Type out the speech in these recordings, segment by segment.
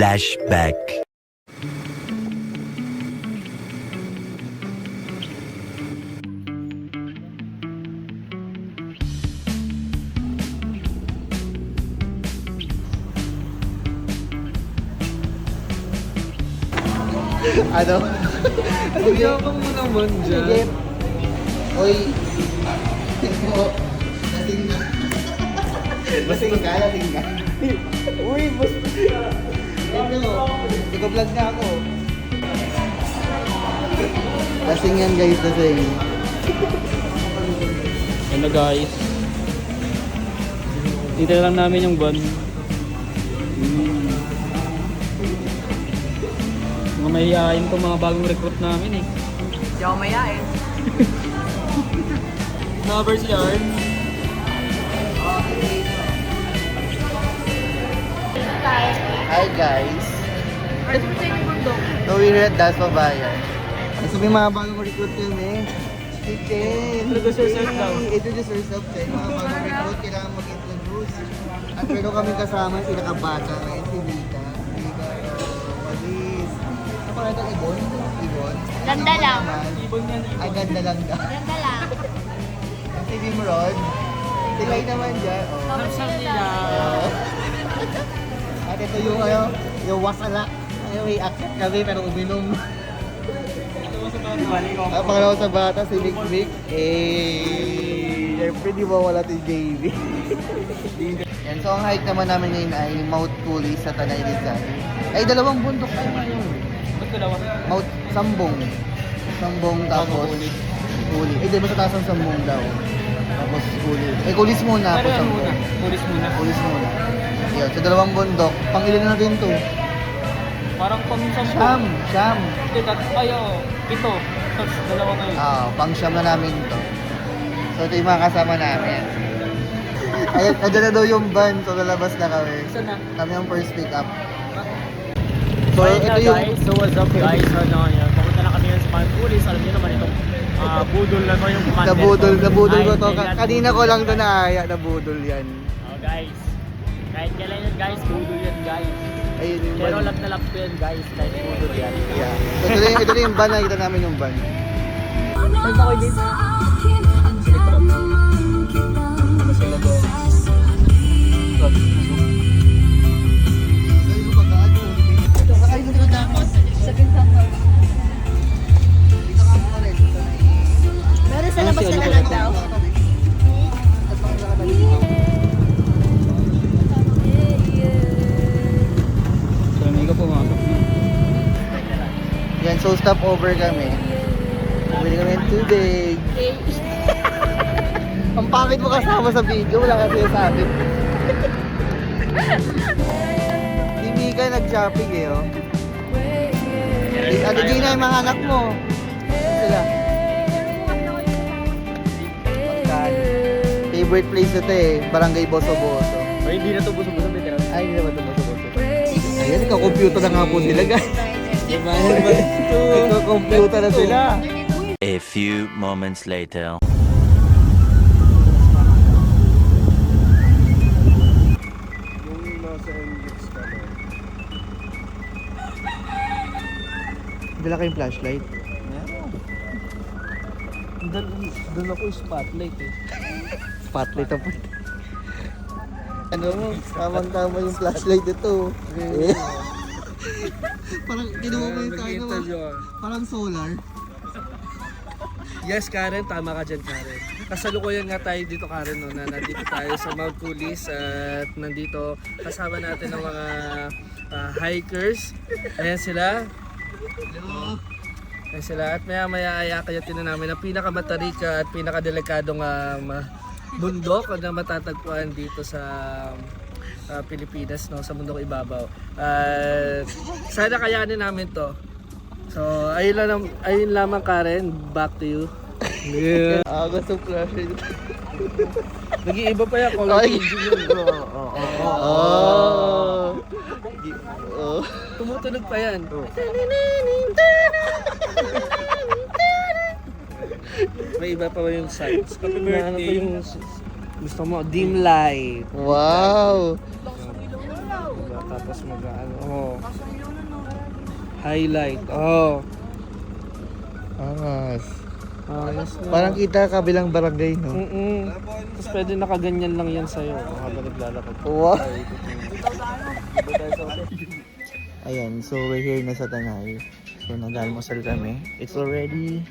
Flashback. Ano? Magyabang mo naman dyan. Sige. Oy. Tingko. Lasing na. Lasing ka, lasing ka. Uy, basta. Ito. Nag-vlog na ako. Lasing yan guys, lasing. Ano guys? Dito lang namin yung van. Mga mahihayin itong mga bagong recruit namin eh. Hindi ako mayain. Numbers yard. Hi guys. First mo tayo ng bundok. So we're at Das Pabayan. So may mga bagong recruit kami. Chicken. Introduce yourself daw. Introduce yourself din. Mga bagong recruit, kailangan mag-introduce. At meron kami kasama sila kabata. Ngayon si Vita. Vita. Malis. Ano pa ito? Ibon? Ibon? Ganda lang. Ibon yan. Ay, ganda lang daw. Ganda lang. Si Dimrod. Si Lai naman dyan. Oh. Hamsam nila. At ito yung wasala. Ay, may akit kami pero uminom. Pangalawa sa bata, si Vic Vic. Siyempre di mawala si JV. Yan, so ang hike naman namin ngayon ay Mount Cooley sa Tanay Rizal. Ay, dalawang bundok tayo ngayon. Ba't dalawa? Mount Sambong. Sambong tapos Cooley. Eh, di ba sa taas ng Sambong daw? Tapos Cooley. Eh, Cooley's muna. Pero Tapos yan Sambong. muna. Pulis muna. Cooley's muna. Yan, sa dalawang bundok. Pangilan na natin to. Parang pang-sampo. Siyam. Ito, ayo. Ito. Tapos dalawa ngayon. Pang siyam na namin to. So, ito yung mga kasama namin. Ay, andyan na daw yung van. So, lalabas na kami. Isa na. Kami ang first pick up. So, Ayun na, ito yung... guys. So what's up guys? Pumunta na kami sa Mount Pulis. Alam niyo naman itong budol na to yung commander. Nabudol ko to. Ay, kailan- Kanina ko lang to naaya. Nabudol yan. Oh guys. Kahit kailan yan guys, budol yan guys. Ayun yung Pero van. lap na lap ko yan guys. Kahit budol yan. Yeah. So, ito na yung van. Nakita namin yung van. Saan ako dito? Meron sa labas na lang daw. So hindi ko pumasok na. Yan, so stop over kami. Bumili kami ng tubig. Ang pangit mo kasama sa video, wala kasi sabi. Si Mika nag-shopping eh, oh. Ate Gina yung mga anak mo. Sila. Magkaan. Favorite place ito eh, Barangay Boso-Boso. Ay, hindi na to buso-buso. Ay, hindi naman ito Boso-Boso. Ayan, ikaw-computer na nga po sila guys. Diba? Ikaw-computer na sila. A few moments later. Dala kayong flashlight. Doon ako yung spotlight eh. Spotlight ang pwede. Ano mo, tamang-tama yung flashlight ito. Eh. Parang kinuha mo yung tayo naman. Parang solar. Yes, Karen, tama ka dyan, Karen. Kasalukuyan nga tayo dito, Karen, no, na nandito tayo sa Mount Pulis at nandito kasama natin ng mga hikers. Ayan sila. Ayan sila. At maya-maya ay akayatin na namin ang pinakabatarika at pinakadelikadong bundok na matatagpuan dito sa Pilipinas, no, sa mundong ibabaw. Sana kayanin namin to. So, ayun lamang Karen, back to you. Yeah. Gusto flashlight. Nag-iiba pa yan, color changing yun. Tumutunog pa yan. May iba pa ba yung sights? Happy birthday. Ano pa yung gusto mo? Dim light. Wow! Tapos Tapos highlight. Oh. Angas. Ayos na. Parang kita kabilang barangay, no? Tapos pwede nakaganyan lang yan sa'yo habang naglalakad. Wow. Ayan, so we're here na sa Tanay. So nag-almusal kami. It's already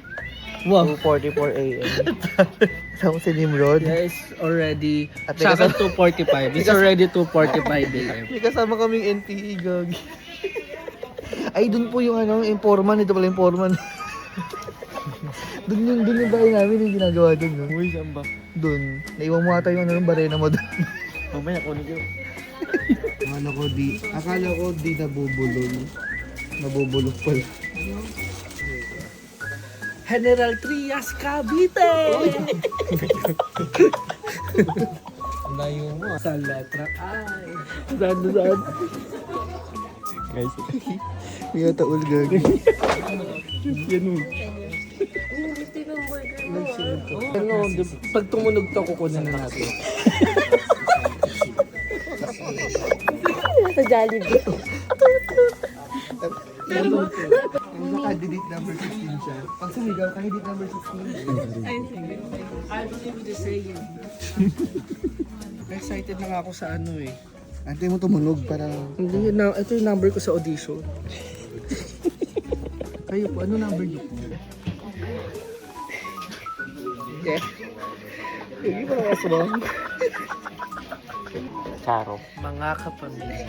2:44 a.m. Kasama si Nimrod. Yeah, it's already At sa akin 2:45. It's already 2:45 a.m. May kasama kaming NPE, gag. Ay, dun po yung yung foreman. Ito pala yung foreman. dun yung bahay namin yung ginagawa dun. No? Uy, saan ba? Dun. Naiwan mo ata yung barena mo dun. Mamaya kunin ko. Akala ko di nabubulol. Nabubulol pala. General Trias Cavite! Layo mo. Sa letra I. Saan? Guys, May taul, gag. yan mo. Pag tumunog to, kukunin na natin. Sa Jollibee. Naka-delete number 16 siya. Pag sumigaw, ka-delete number 16. I believe the saying. Excited na nga ako sa eh. Antay mo tumunog para... Hindi, ito yung number ko sa audition. Kayo po, ano number niyo po? Yeah. Hindi ko na kasabang. Charo. Mga kapamilya.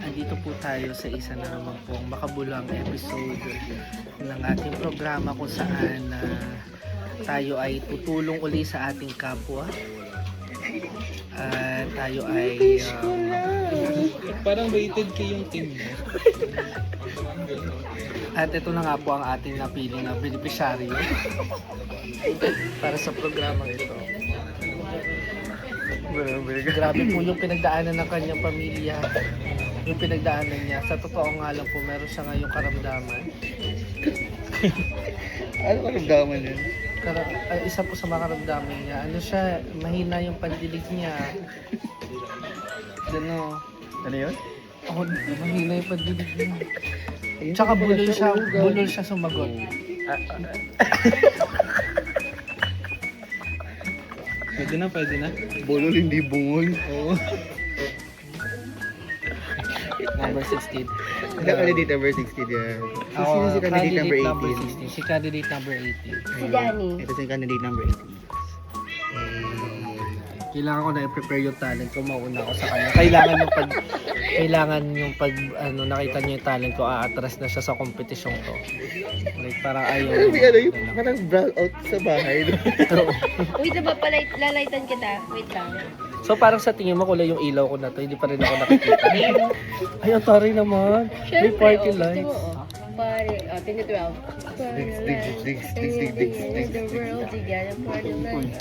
Andito po tayo sa isa na naman pong makabulang episode ng ating programa kung saan tayo ay tutulong uli sa ating kapwa. Tayo ay Parang rated K yung team mo. at ito na nga po ang ating napiling na beneficiaryo para sa programa ito. Grabe po yung pinagdaanan ng kanyang pamilya. Yung pinagdaanan niya. Sa totoo nga lang po, meron siya ngayong karamdaman. Ano karamdaman yun? Isa po sa mga karamdaman niya. Ano siya, mahina yung pandilig niya. Ano yun? Ako, mahina yung pandilig niya. Tsaka bulol siya sumagot. Pwede na. Bulol, hindi bungol. Oo. Number 16. Hindi candidate number 16 yan. Sino si candidate number 18? Si candidate number 18. Si Danny. Ito si candidate number 18. Kailangan ko na i-prepare yung talent ko, mauna ako sa kanya. Kailangan yung pag nakita niyo yung talent ko, aatras na siya sa competition to. Like parang ayaw. Yung parang brown out sa bahay. Wait, diba lalaitan kita? Wait lang. So parang sa tingin mo kulay yung ilaw ko na to, hindi pa rin ako nakikita. Ay, ang taray naman. May party lights. Pare, 10 to 12. The world, you gotta party lights.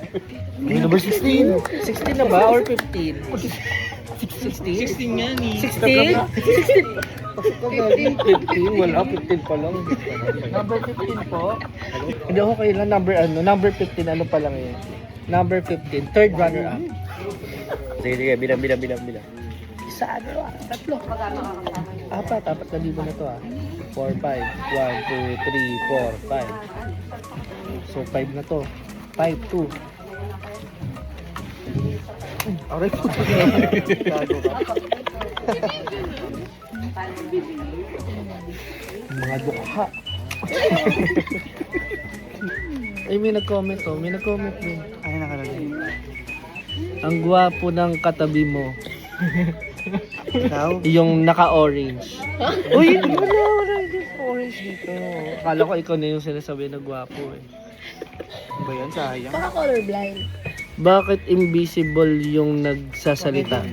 Number 16. 16 na ba or 15? 16? 16 nga ni. 16? 15? Wala, 15 pa lang. Number 15 po. Hindi ako kailan number 15 ano pa lang yun. Number 15, third runner up. Sige, bilang. Isa, tatlo. Apat na libo na to 4, 5. 1, 2, 3, 4, 5. So 5 na to. 5, 2. Aray ko. Gago ka. Mga dukha. Ay, may nag-comment din. Ano nakalagay? Ang gwapo ng katabi mo. Ikaw? Yung naka-orange. Uy, wala hindi orange dito. Akala ko ikaw na yung sinasabi na gwapo eh. Ba yan? Sayang. Baka colorblind. Bakit invisible yung nagsasalita?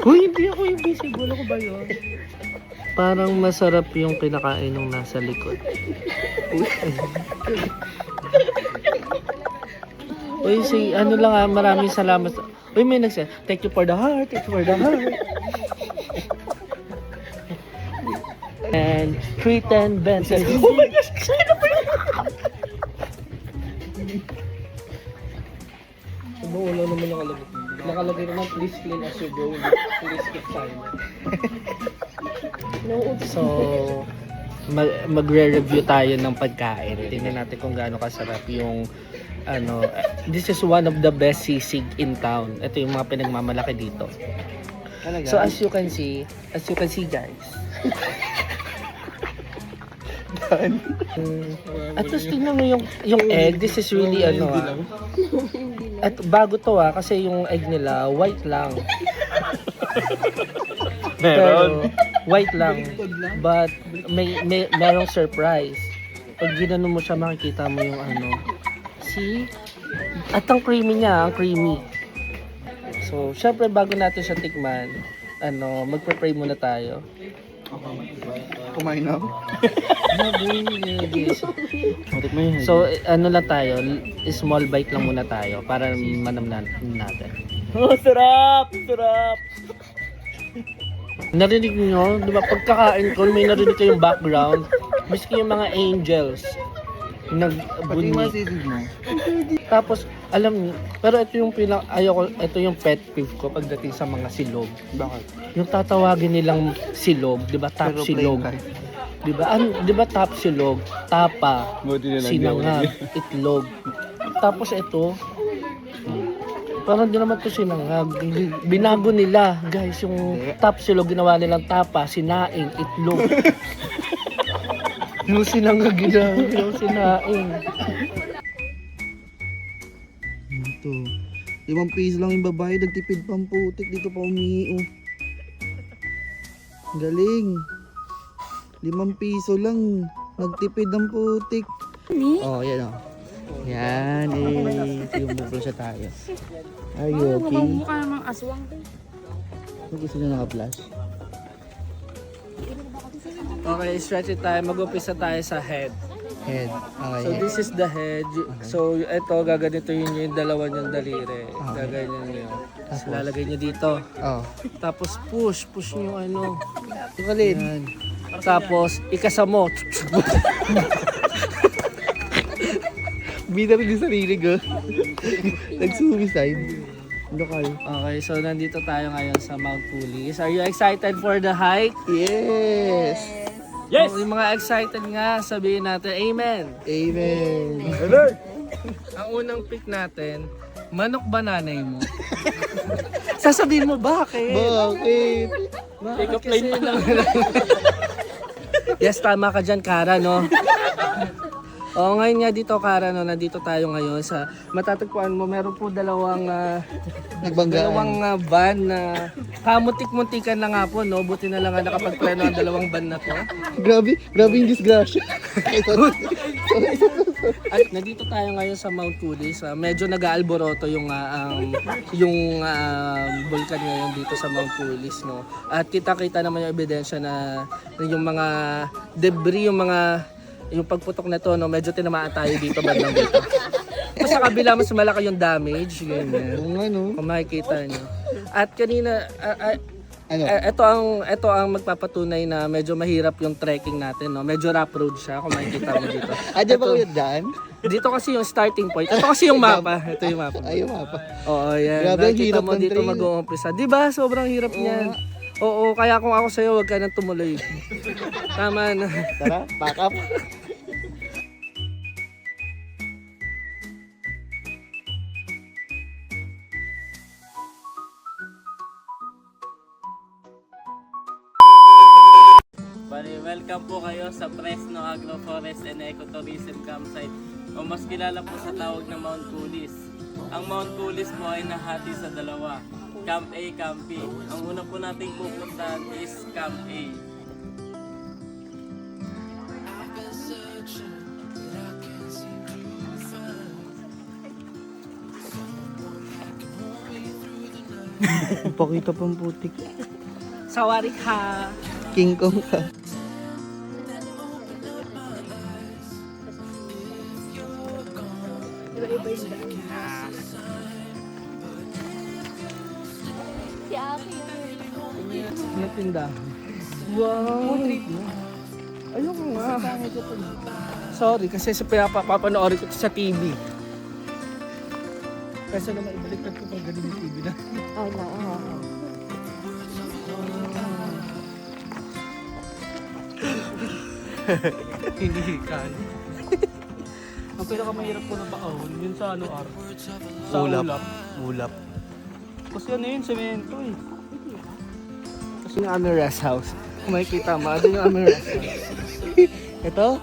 Uy, hindi ako invisible. Ako ba yun? Parang masarap yung kinakain ng nasa likod. Uy, ano lang maraming salamat. Uy, may nagsabi, thank you for the heart, And Triton Benson. Oh my gosh, sino ba yun? Wala naman nakalabot. Nakalagay naman, please clean as you go. Please keep silent. So, magre-review tayo ng pagkain. Tingnan natin kung gaano kasarap yung this is one of the best sisig in town. Ito yung mga pinagmamalaki dito. So as you can see guys. At least tingnan mo yung egg. This is really At bago to kasi yung egg nila white lang. Pero white lang. But merong surprise. Pag ginano mo siya, makikita mo yung see? At ang creamy niya, ang creamy. So, syempre bago natin siya tikman, magpe-pray muna tayo. Kumain na ako. So, lang tayo, small bite lang muna tayo para manamnan natin. Oh, sarap! Sarap! Narinig niyo, di ba pagkakain ko, may narinig kayong background. Miski yung mga angels nagbunyi. Tapos, alam niyo, pero ito yung ito yung pet peeve ko pagdating sa mga silog. Bakit? Yung tatawagin nilang silog, di ba top silog? Di ba? Di ba top silog, tapa, sinangag, itlog. Tapos ito, parang di naman ito sinangag. Binago nila, guys, yung top silog ginawa nilang tapa, sinaing, itlog. Yung sinangag ginawa, yung sinaing. Ito. 5 piso lang yung babae, nagtipid pang putik. Dito pa umiiyo. Galing. 5 piso lang. Nagtipid ng putik. Oh, yan Yan yung bublo siya tayo. Are you okay? Mukha namang aswang. Gusto niya naka-flash? Okay, stretch it tayo. Mag-upisa tayo sa head. Head. Okay. So this is the head. So ito, gaganituin nyo yung dalawa niyong daliri. Gaganyan nyo. Tapos lalagay nyo dito. Oh. Tapos push nyo Tukalin. Tapos ikasa mo. Bida rin yung sarili ko. Nag-suicide. Lokal. Okay, so nandito tayo ngayon sa Mount Pulis. Are you excited for the hike? Yes! Yes! Yung mga excited nga, sabihin natin, Amen! Amen! Ang unang pick natin, manok ba nanay mo? Sasabihin mo, bakit? Bakit? Bakit kasi Yes, tama ka dyan, Kara, no? Oo, ngayon nga dito, Kara, no, nandito tayo ngayon sa matatagpuan mo, meron po dalawang van na kamuntik-muntikan na nga po, no? Buti na lang nga nakapagpreno ang dalawang van na to. Grabe yung disgrasya. At nandito tayo ngayon sa Mount Pulis. Medyo nag-aalboroto yung bulkan ngayon dito sa Mount Pulis, no. At kita-kita naman yung ebidensya na yung mga debris, yung pagputok na to, no, medyo tinamaan tayo dito bandang dito. Tapos sa kabila mas malaki yung damage, ganyan. Kung makikita nyo. At kanina ito ang magpapatunay na medyo mahirap yung trekking natin, no. Medyo rough road siya kung makikita mo dito. Diyan ba kayo dyan? Dito kasi yung starting point. Ito kasi yung mapa. Ito yung mapa. Ay, yung mapa. Oo, yan. Grabe, ang Nakita hirap mo ng dito trail. mag-uumpisa. Di ba? Sobrang hirap niyan. Oo, kaya kung ako sa'yo, huwag ka nang tumuloy. Tama na. Tara, pack up. Bali, welcome po kayo sa Fresno Agroforest and Ecotourism Campsite o mas kilala po sa tawag na Mount Pulis. Ang Mount Pulis po ay nahati sa dalawa, Camp A, Camp B. Ang una po nating pupuntahan is Camp A. Pakita pang putik. Sawari ka. King Kong ka. Si Aki. Natinda. Wow. Ayoko nga. Sorry, kasi sa papanoorin ko sa TV. Kasi naman ibaliktad ko pag galing yung TV na. Oh, no. Hinihikan. Ang pinakamahirap ko na baon, yun sa ano, sa ulap. Ulap. Kasi ano yun, semento eh. Kasi yung aming rest house. Kung makikita mo, doon yung aming rest house. Ito?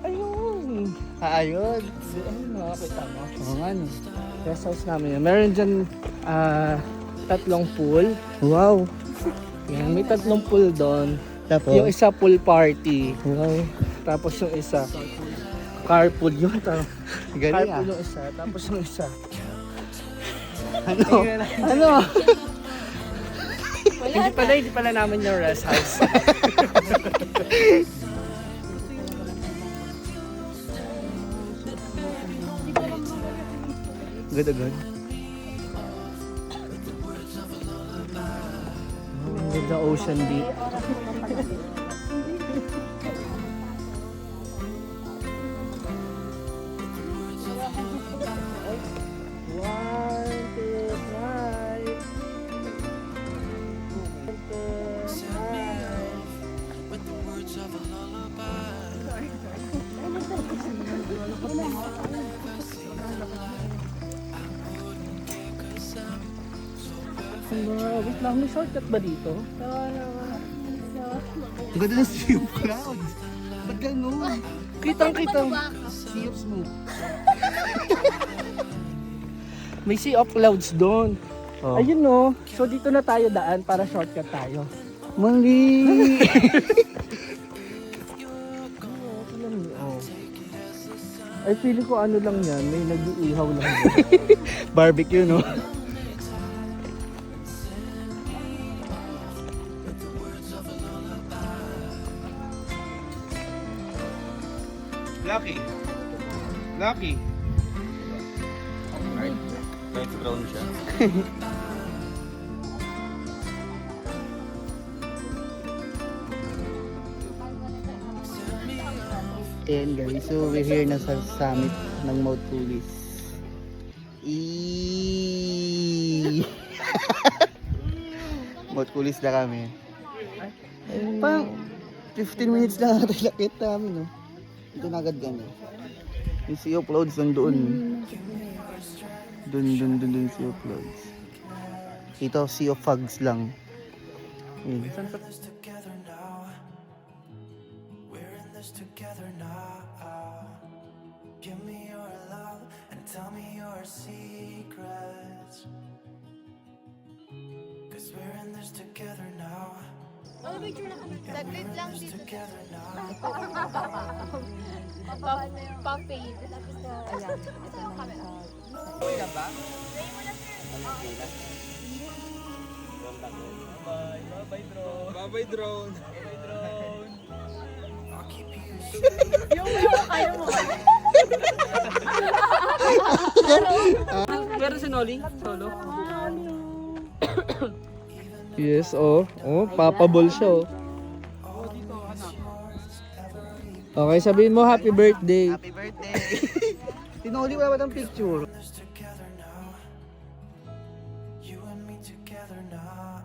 Ayun. Ayun. Ayun, makakita mo. Oo nga no. Rest house namin yun. Meron dyan 3 pool. Wow. Yan, may 3 pool doon. Tapos? Yung isa pool party. Wow. Tapos yung isa carpool yun. Galing Carpool yung isa. Tapos yung isa. Ano? Ano? Hindi pala namin yung rest house. Good agad. The ocean deep. Wait lang, may shortcut ba dito? Ang ganda ng sea of clouds. Ba't ganun? Kitang-kita. Sea of smoke. May sea of clouds doon. Oh. Ayun no. So dito na tayo daan para shortcut tayo. Mali! Oh. Ay, feeling ko ano lang yan. May nag-iihaw lang yan. Barbecue, no? Lucky. Lucky. Kahit brown siya. Ayan guys, so we're here na sa summit ng Mount Pulis. Mount Pulis na kami. Parang 15 minutes lang natin lakit namin, no? Ito na agad kami. Yung sea of clouds nandoon. Dun sea of clouds. Ito, sea of fogs lang. Ayun. Together now, give me your love and tell me your secrets, 'cause we're in this together now. Saglit lang dito. Together now. Pa-fade. Ayan. Bye-bye drone. Meron si Noli? Solo? Yes, oh. Oh, papabol siya, oh. Okay, sabihin mo happy birthday. Happy birthday! Tinuli wala ba ng picture? Together now, you and me together now.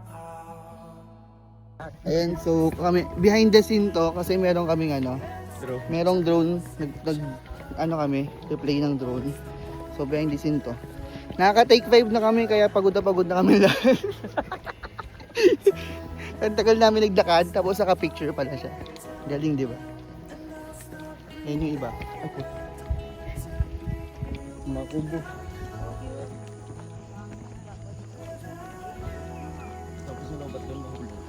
Ayan, so kami, behind the scene to kasi meron kaming ano, merong drone, ano kami, replay ng drone. So behind the scene to. Nakaka-take 5 na kami kaya pagod na kami lahat. Ang tagal namin naglakad tapos naka-picture pala siya. Galing, di ba? Ayan yung iba. Okay. Makubo. Tapos nababat doon mahulog.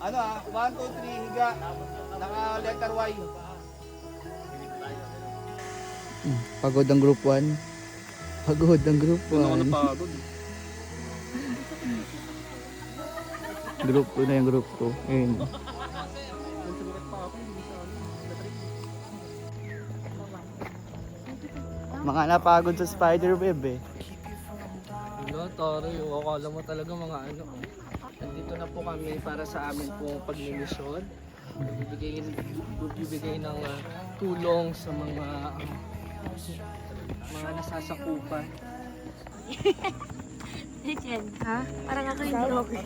Ano 1, 2, 3, higa. Naka letter Y. Pagod ang group 1. Pagod ang group 1. Ano ka napagod? Group 2 na yung group 2. Ayun. Mga napagod sa spider web eh. Wala, taro yung akala mo talaga mga ano. Nandito na po kami para sa amin pong pagmimisyon. Bibigay ng tulong sa mga mga nasasakupan. Legend, ha? Parang ako yung vlogger.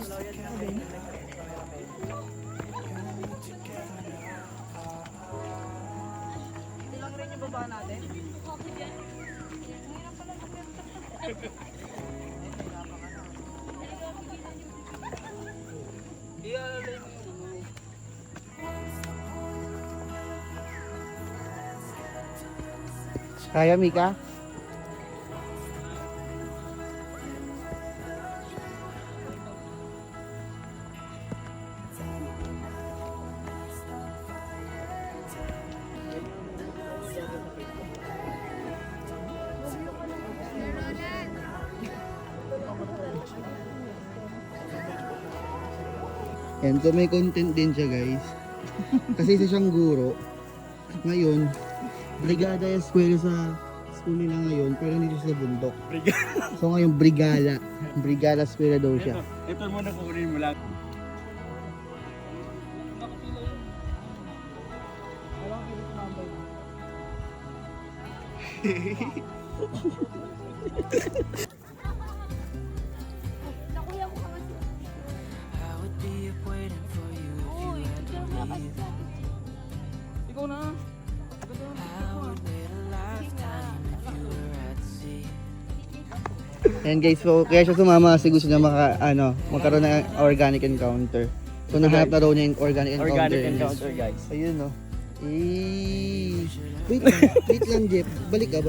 Kaya, Mika? Yan, so may content din siya guys. Kasi isa siyang guro. Ngayon, brigada eskwela sa school nila ngayon, pero dito sa bundok. So ngayon, brigala. Brigala eskwela daw siya. Ito muna kukunin mo lang. I would be up waiting for you if you had to leave. Ikaw na. I would wait a lifetime if you were at sea. And guys, so kaya siya sumama kasi gusto niya magkaroon ng organic encounter. So nahanap na daw niya yung organic encounter. guys. Ayun no. Wait lang Jeff. Balik ka.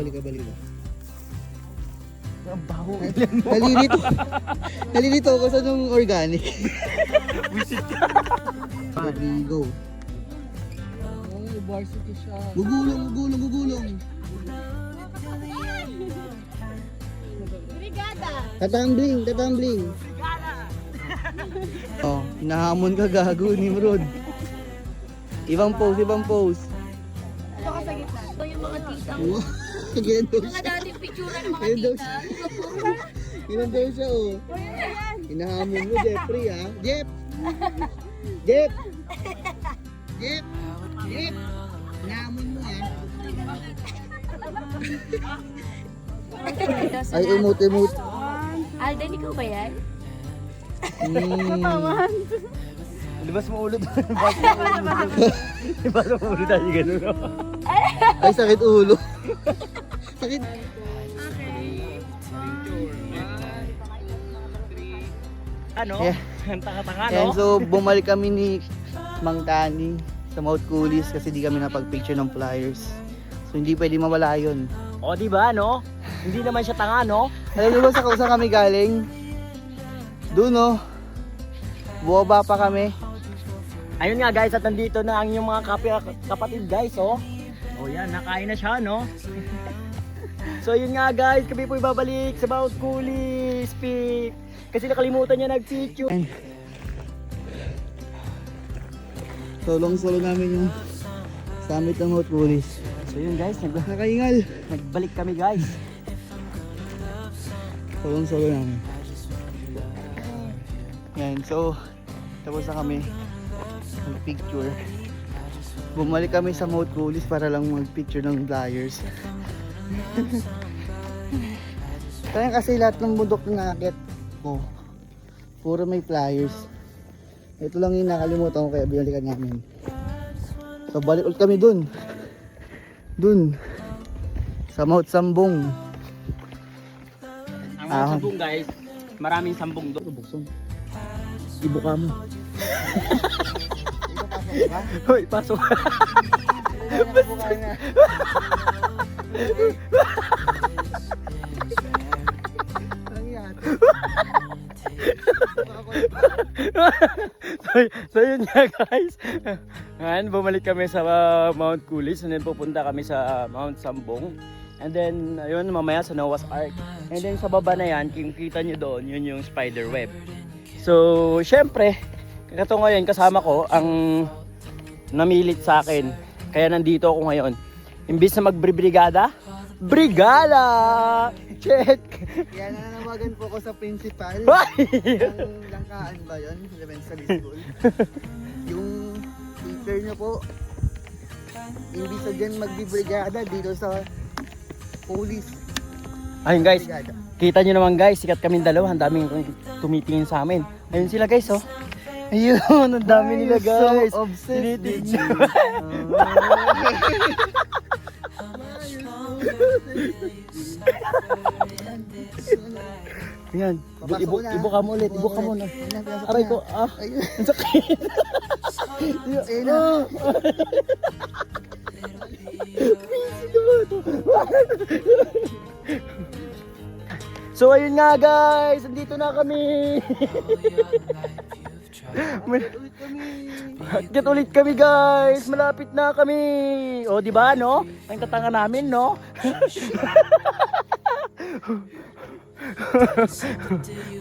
Ang baho. Nalilito ako sa nung organic. Go. Oh, varsity siya. Gugulong. Brigada! Tatambling. Oh, hinahamon ka gago ni Rod. Ibang pose. Ito ka sa gitna. Ito yung mga tita mo. Wow. Ganyan daw Mga siya. dating picture ng mga Ganyan daw tita. siya. Ganyan daw siya oh. Hinahamon mo Jeffrey ha. Jeff. Hinahamon mo ha. Ay, emote. Alden, ikaw ba yan? Libas mo ulo doon. Libas mo ulo tayo gano'n. Ay, sakit ulo. Sakit. Ano? Yeah. Ang tanga-tanga, And no? so, bumalik kami ni Mang Tani sa Mount Coolies kasi di kami napag-picture ng flyers. So, hindi pwede mawala yun. O, di ba, no? Hindi naman siya tanga, no? Alam niyo ba saan kami galing? Doon, no? Buwaba pa kami. Ayun nga, guys, at nandito na ang inyong mga kapatid, guys, oh. O, yan, nakain na siya, no? So, yun nga, guys, kami po ibabalik sa Mount Coolies Peak. Kasi nakalimutan niya nag-picture. Solong-solo namin yung summit ng Mount Coolies. So, yun, guys, Nakaingal. nagbalik kami, guys. Solong-solo namin. Yan, so tapos na kami mag-picture. Bumalik kami sa Mount Coolies para lang mag-picture ng flyers. Kaya kasi lahat ng bundok na nakakit ko, puro may flyers. Ito lang yung nakalimutan ko kaya binalikan namin. So balik ulit kami dun sa Mount Sambong. Ang mga sambong, guys, maraming sambong doon. Bukson. Ibuka mo. Hoy, pasok. So yun nga, guys. Ngayon, bumalik kami sa Mount Coolies and then pupunta kami sa Mount Sambong. And then, ayun, mamaya sa Noah's Ark. And then sa baba na yan, kung kita nyo doon, yun yung spider web. So, syempre, ito ngayon kasama ko ang namilit sa akin. Kaya nandito ako ngayon. Imbis na magbribrigada, brigada! Check! Kaya nananawagan po ako sa principal. Bye! Yung Langkaan ba yun? Elementary school. Yung teacher nyo po, imbis na dyan magbibrigada dito sa Police. Ayun guys, Brigada. kita nyo naman guys, sikat kaming dalawa, ang daming tumitingin sa amin. Ayun sila guys oh. Ayun, ang dami nila guys. So obsessed with you. Ayan, Papasok na. ibuka mo ulit, ibuka mo na. Ayun na, pinasok Aray na. ko, Ayun. ang sakit. Ayun na. So ayun nga guys, andito na kami. Akit ulit kami guys, malapit na kami. O di ba no? Ang tatanga namin no?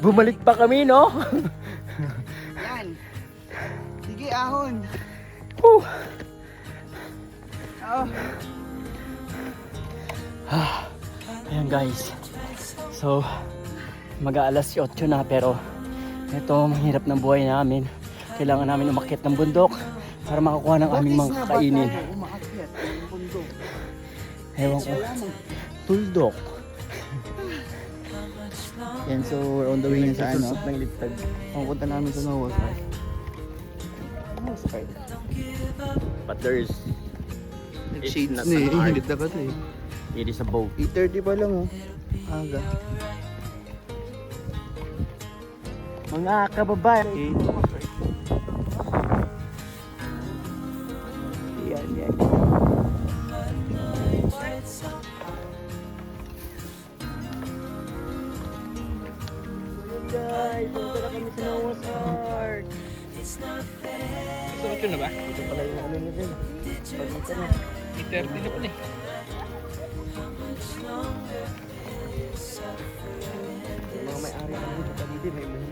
Bumalik pa kami no? Yan. Sige, ahon. Whew. Oh. Ayan guys. So, mag-aalas 8 na pero ito, mahirap ng buhay namin. Kailangan namin umakyat ng bundok para makakuha ng aming mga kakainin. Umaakyat ng bundok. Ewan ko. Tuldok. Yan, so we're on the way na sa ano. Susot ng litag. Pupunta namin sa Noah's Ark. Noah's Ark. But there's Shades not na eh. an art. Init na kasi. It is a boat. 8:30 pa lang oh. Aga. Mga kababae. Yan, yan. Guys, punta na kami sa Noah's Ark. Sarap yun na ba? Ito pala yung ano nila. Pagkita na. 8:30 na pala eh. Yung mga may-ari ng dito, pagkita may mga.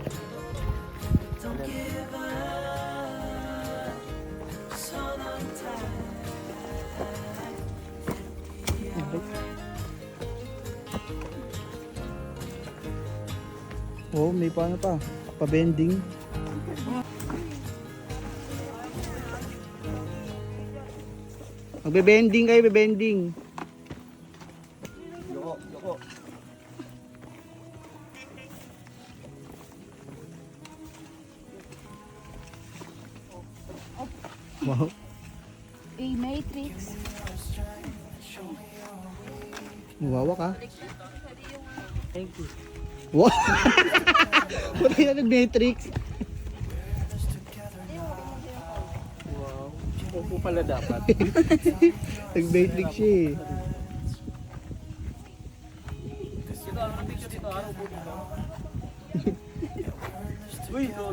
Oh, may paano pa? Pa-bending. Magbe-bending kayo, be-bending. Wow. A Matrix. Mawawa ka. Thank you. Wow. Wala na nag-matrix. Wow. Upo pala dapat. Nag-matrix siya eh.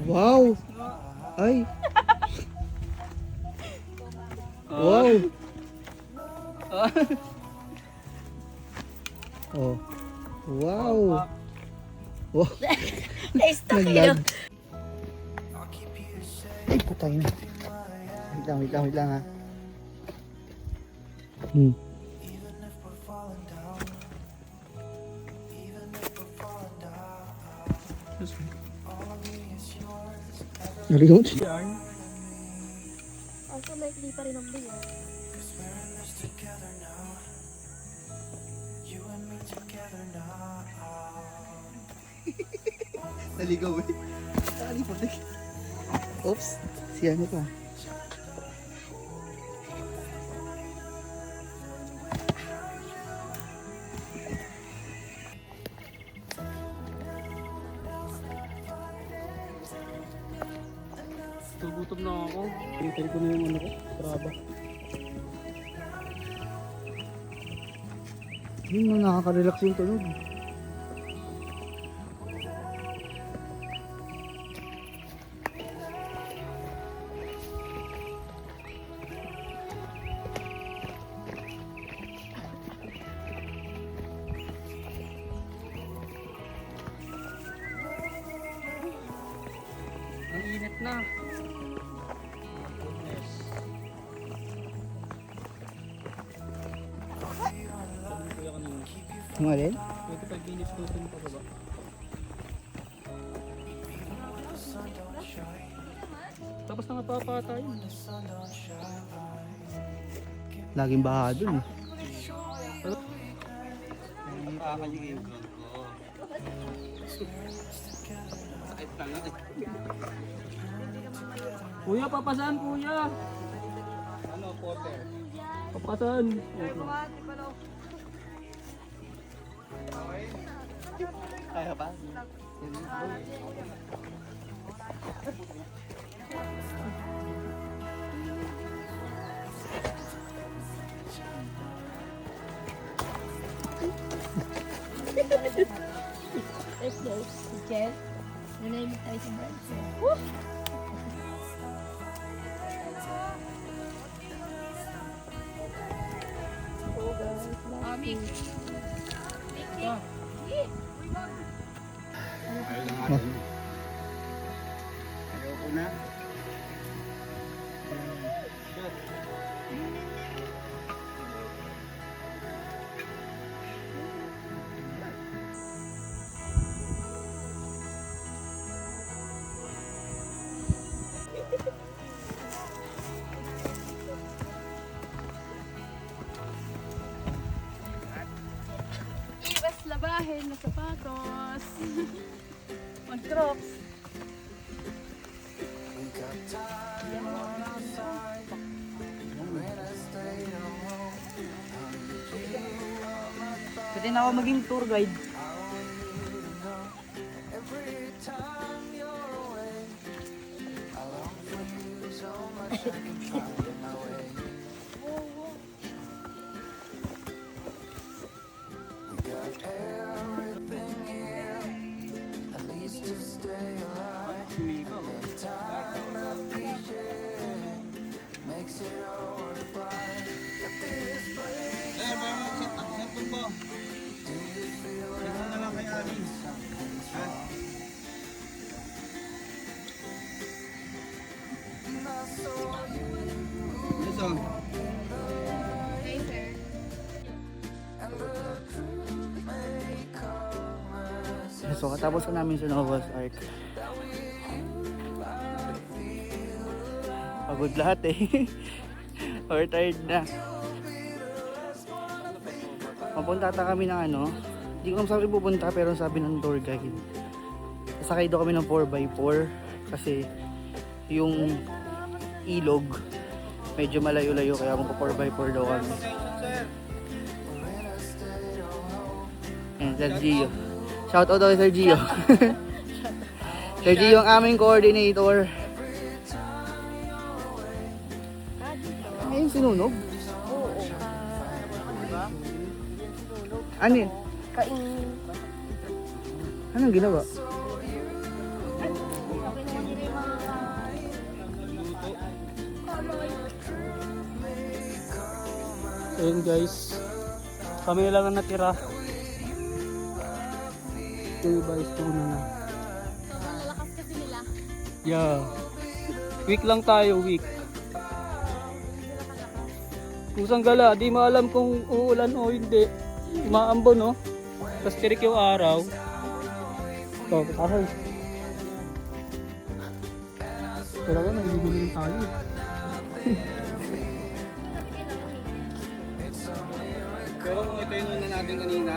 Wow. Ay. Wow. Oh. Wow. Wow. Nag-lag. Ay, putay na. Wait lang ha. Narinig? Also likely pa rin ang bill. Naligaw eh. Nakalipot eh. Oops. Si ano pa? Gutom na ako. Pinitay ko na yung ano ko. Traba. Yun mo, nakaka-relax yung tunog. Ang init na. Ang alin? 25 minutes to ito pa ba? Tapos na napapata yun. Laging baha dun eh. hawakan yung apron ko. Sakit na nga eh. Kuya, papasan kuya. Ano, Potter? Papasan. Kaya ba? Let's go. Jeff. Nanahimik tayo sa branch. Ayoko na. Iwas labahin na sapatos. Mag-crocs. Pwede na ako maging tour guide. So, katapos ko namin sa Noah's Ark. Pagod lahat eh. Or tired na. Mapunta ata kami ng ano. Hindi ko sabi pupunta pero sabi ng tour guide. Sasakay daw kami ng 4x4 kasi yung ilog medyo malayo-layo kaya magpa 4x4 daw kami. And Sir Gio. Shout out daw kay Sir Gio. Sir Gio ang aming coordinator. Ngayon sinunog? Oo. Diba? Ano yun? Kainin. Anong ginawa? Ayun guys, kami lang ang natira. Ito ba ito na? Lalakas kasi nila. Yeah. Week lang tayo, week. Kusang gala, di maalam kung uulan o hindi. Maambon no? Tapos tirik yung araw. Ito, patahay. Talaga, nagbibiling tayo. Pero kung ito yung una natin kanina,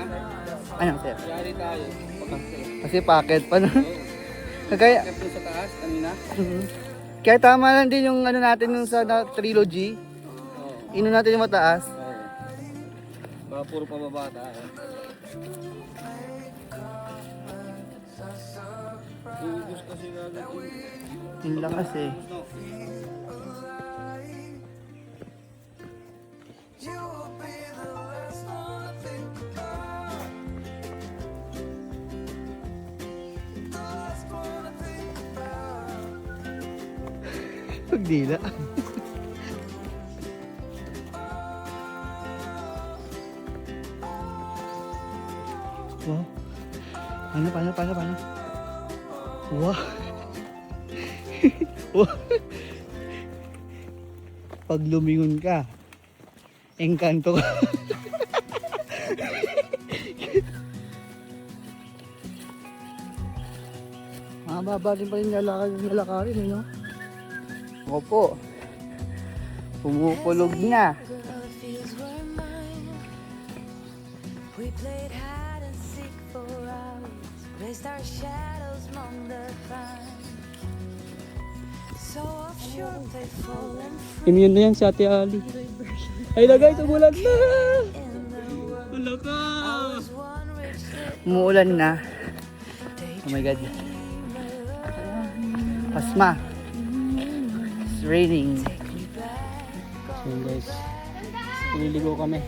Ano, sir? yari tayo. Kasi packet pa no? Kaya sa taas kanina. Kaya tama lang din yung ano natin yung sa trilogy. Ino natin yung mataas. Baka puro pababa tayo. Ubus kasi gagawin. Yun lang kasi. Pagdila. Wow. Paano? Wow. Wow. Pag lumingon ka, engkanto ka. Mababa din pa rin lalakarin, eh, no? Opo. Pumukulog na. We played hide and placed our shadows among the vine. So offshore, playful and free Immune na yan si Ate Ali. Ay na guys, umulan na! in the world. Wala ka! Was one rich little Umuulan na. Oh my God. Pasma. It's raining. So yun guys, nililigo kami.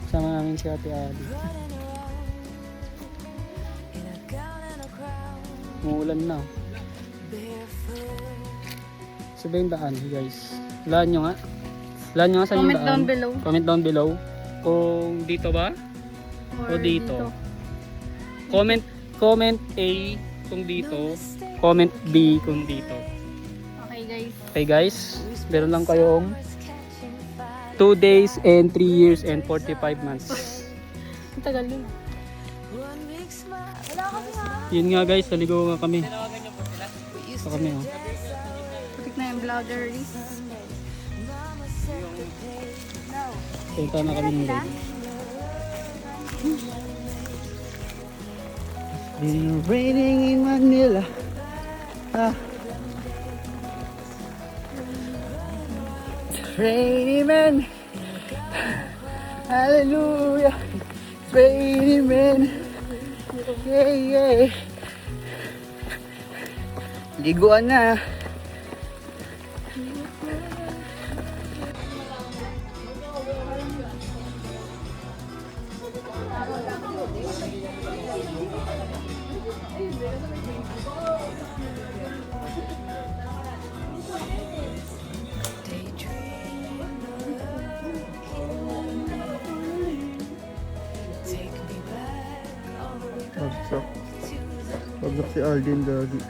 Kasama namin si Ate Ali. in a gown and a crown. Umuulan na. Barefoot. So ba yung daan guys? Laan nyo nga. Laan nyo nga sa yung Comment daan. down below. Comment down below. Kung dito ba? O dito. Comment A kung dito. Comment B kung dito. Okay guys. Okay guys, meron lang kayong 2 days and 3 years and 45 months. Ang tagal nun. One big smile. Yun nga guys, naligo nga kami. Ito kami oh. Putik na yung vloggeries. Punta na kami ng lake. It's raining in Manila. Ah. It's raining, man. Hallelujah. It's raining, man. Yeah, yeah. Liguan na. Bagsak. Bagsak si Alden gagi.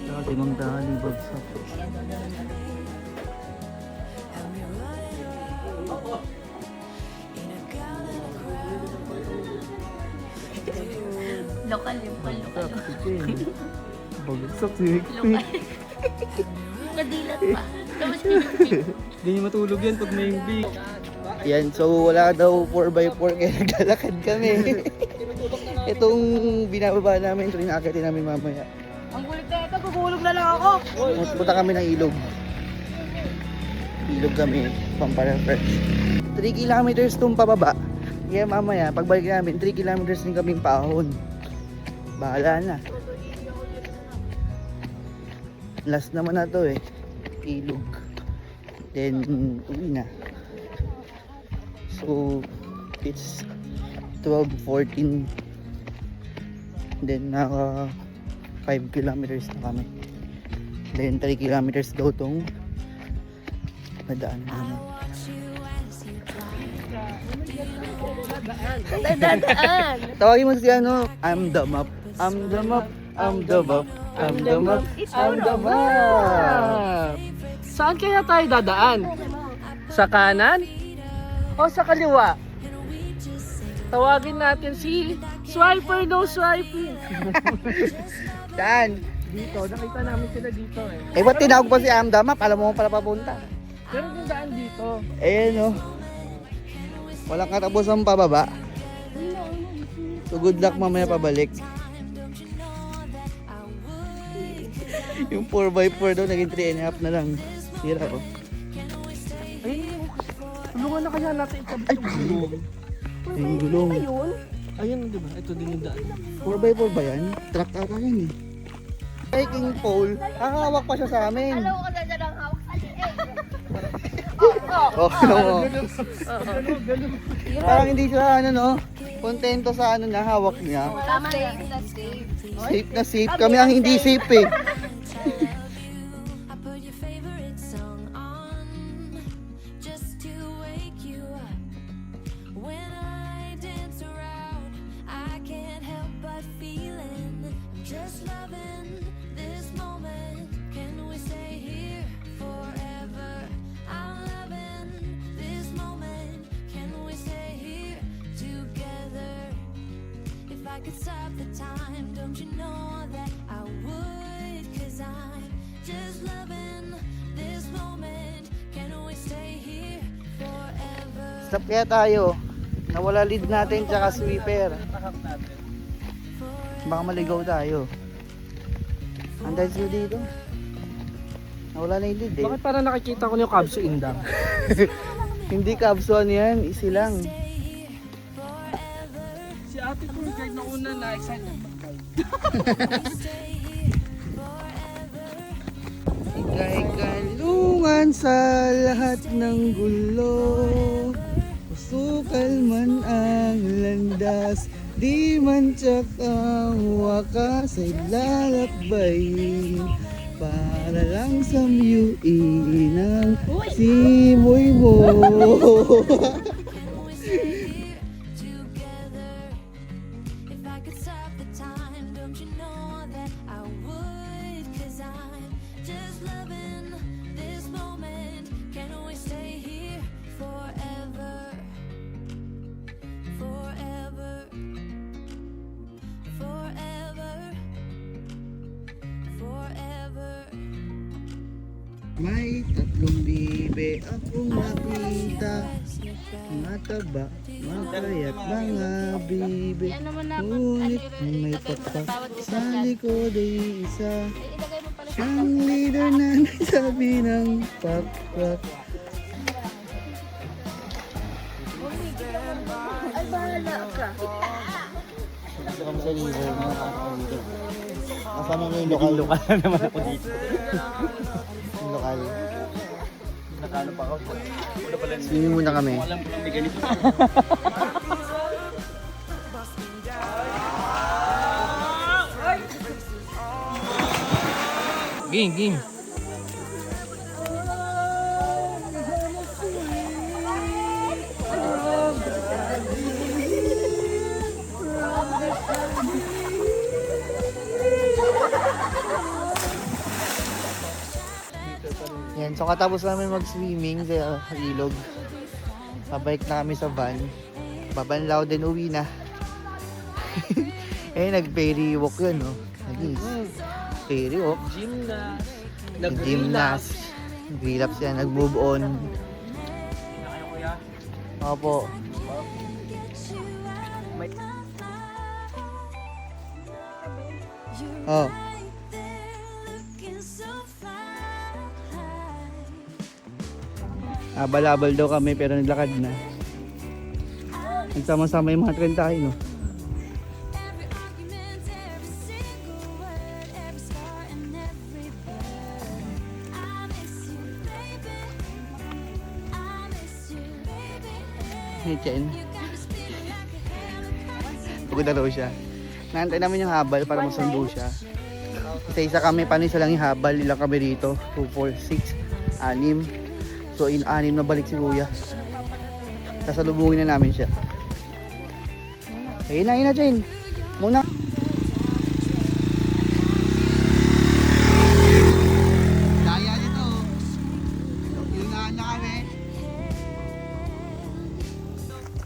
Gagi mang dali bagsak. Lokal yung lokal. Bagsak si Hikpi. Kadilat pa. Tapos Hindi nyo matulog yan pag may big. Yan, so wala daw 4x4 kaya naglalakad kami. Itong binababa namin, ito rin namin mamaya. ang gulit na ito, gugulog na lang ako. Punta kami ng ilog. Ilog kami, Pampara-Fresh. 3 kilometers itong pababa. Kaya mamaya, pagbalik namin, 3 kilometers din kaming paahon. Bahala na. Last naman na to eh. Ilog. Then, uwi na. So, it's 12:14. Then, naka 5 kilometers na kami. Then, 3 kilometers daw tong nadaan namin. Dadaan. Tawagin mo si ano, I'm the map, I'm the map, I'm the map, I'm the map, I'm the map. Saan kaya tayo dadaan? Sa kanan? O sa kaliwa? Tawagin natin si Swiper No Swiping. Saan? Dito, nakita namin sila dito eh. Eh, ba't tinawag pa si I'm the map? Alam mo pala papunta. Pero yung daan dito. Ayan o. Walang katapos ang pababa. So good luck mamaya pabalik. Yung 4x4 daw naging 3.5 na lang. Sira oh. Tulungan na kaya natin ikabit yung gulong. Yung gulong. Ayun, di ba? Ito din yung daan. 4x4 ba yan? Truck ata yan eh. Hiking pole, hahawak pa siya sa amin. Alam ko kasi siya ng hawak sa liig. Oh, no. Parang hindi siya ano no, kontento sa ano na hawak niya. Tama na. Safe. Safe na safe. Kami ang hindi safe eh. I put your favorite song on just to wake you up. When I dance around, I can't help but feeling just loving this moment. Can we stay here forever? I'm loving this moment. Can we stay here together? If I could stop the time, don't you know that I would? 'Cause I'm just loving this moment. Can we stay here forever? Stop kaya tayo. Nawala lead natin tsaka sweeper. Baka maligaw tayo. Ang dahil sila dito. Nawala na yung lead eh. Bakit parang nakikita ko yung Kabso Indang? Hindi Kabso ano yan, easy lang. Si ate ko yung guide na una na excited mag-guide. Ika'y kalungan sa lahat ng gulo. Usukal man ang landas, di man tsak ang wakas ay lalakbayin. Para lang sa miyuin ng simoy mo. together. If I could stop the time, don't you know that I would? 'Cause I'm just loving this moment. Can't we stay here forever? Forever. Forever. Forever. May tatlong bibe akong nakita. Mataba, makayat mga bibe. Yan naman na. Ngunit may pakpak sa likod ay isa. Ilagay mo pala sa Siyang leader na nagsabi ng pakpak. Ay, bahala ka. Gusto kami sa leader, mga kakakamit dito. Kasama mo yung lokal. Lokal na naman ako dito. Yung lokal. Nakano pa ako. Swimming muna kami. Alam ko lang may ganito. Game, game. Yan, so katapos namin mag-swimming sa ilog. Pabalik na kami sa van. Babanlaw din, uwi na. Nag-ferry walk yun, no? Nagis. Ferry walk. Gymnast. Nag-gymnast. Nag-relapse yan, nag-move on. Opo. Oh. Abal-abal daw kami pero naglakad na. Nagsama-sama yung mga trend tayo, no? Hey, Chen. Pagod na raw siya. Naantay namin yung habal para masundo siya. Isa-isa kami, paano isa lang yung habal, ilang kami dito? 2, 4, 6, 6. So in 6 na balik si Kuya. Sasalubungin na namin siya. Ayun na, Chen. Muna. Daya nito. Yung na kami.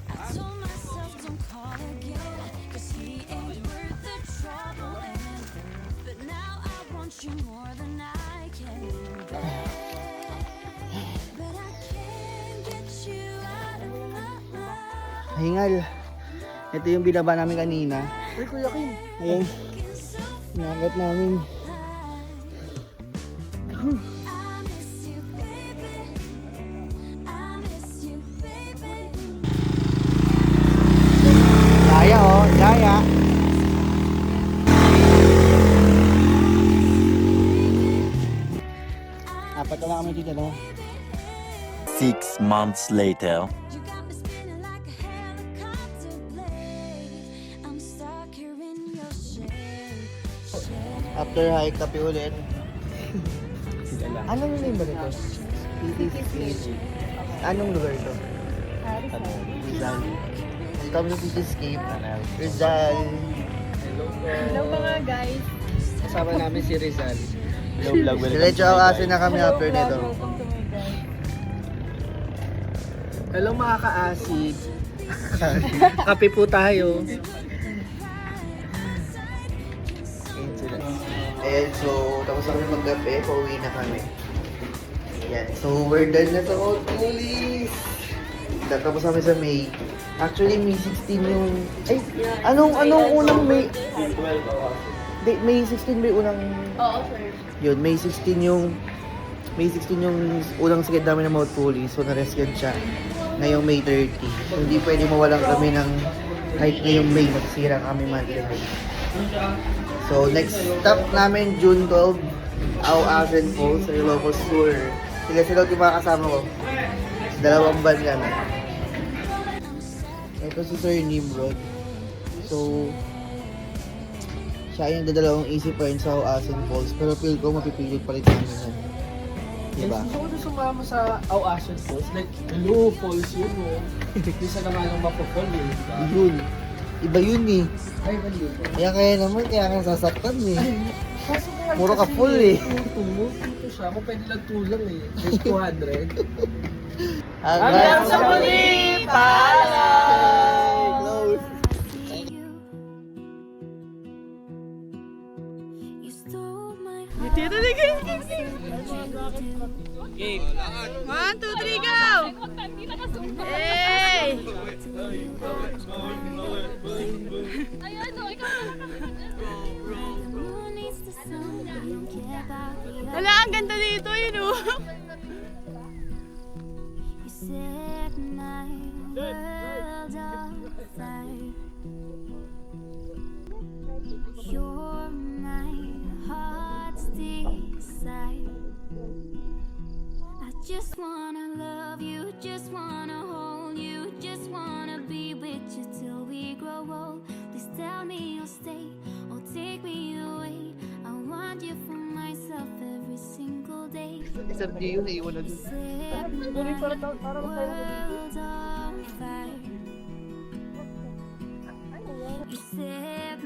I told myself don't call again, 'cause he ain't worth the trouble. But now I want you more than I can bear. But I can't get you out of my mind. Hingal. Ito yung binaba namin kanina. Uy, Kuya Kim. Ayun. Inagat namin. I miss you, baby. I miss you, baby. Daya oh, daya. Apat na lang kami dito, no? 6 months later. You got me spinning like a helicopter blade. I'm stuck here in your shade. After hike, kape ulit. Anong name ba nito? Anong lugar ito? Rizal. Kami sa Cityscape. Rizal. Hello mga guys. Kasama namin si Rizal. Diretso awasin na kami after nito. Welcome to my guys. Hello mga ka-acid. Kape po tayo. Ayun sila. Ayan, so tapos kami mag-gape, pauwi na kami. Ayan, so we're done na sa Mount Pulis. Tapos kami sa May. Actually, May 16 yung... Ay, anong unang May... May 16 ba yung unang... Oo, sir. Yun, May 16 yung unang sakit namin ng mouth pulley. So, na-rescue siya ngayong May 30. So, hindi pwede mawalan kami ng hike ngayong May. Masisira kami monthly hike. So, next stop namin, June 12, Awasan Falls, sa Ilocos Tour. Sila yung mga kasama ko. Dalawang van kami. Ito si Sir Nimrod. So, siya yung dadalawang easy point sa Awasan Falls. Pero feel ko mapipilit pa rin namin yan. Diba? Gusto ko na sumama sa Awasan Falls. Like, hello, falls yun mo. Isa na nga lang mapapall eh. Diba? Yun. Iba yun eh. Ay, mali. Kaya naman, kaya kang sasaktan eh. Kaso kaya Puro ka kasi full eh. Ito siya. Kung pwede lang tulang eh. May 200. Hanggang sa muli! Paalam! Close! You stole my heart. Game. 1, 2, 3, go! Hey! The moon needs the sun. I don't care about the other. Wala, ang ganda dito, yun oh. You set my world on fire. You're my heart's desire. I just wanna love you, just wanna hold you, just wanna be with you till we grow old. Please tell me you'll stay or take me away. I want you for myself every single day. Isang di yun, naiwan na dun. Set my world on fire. You set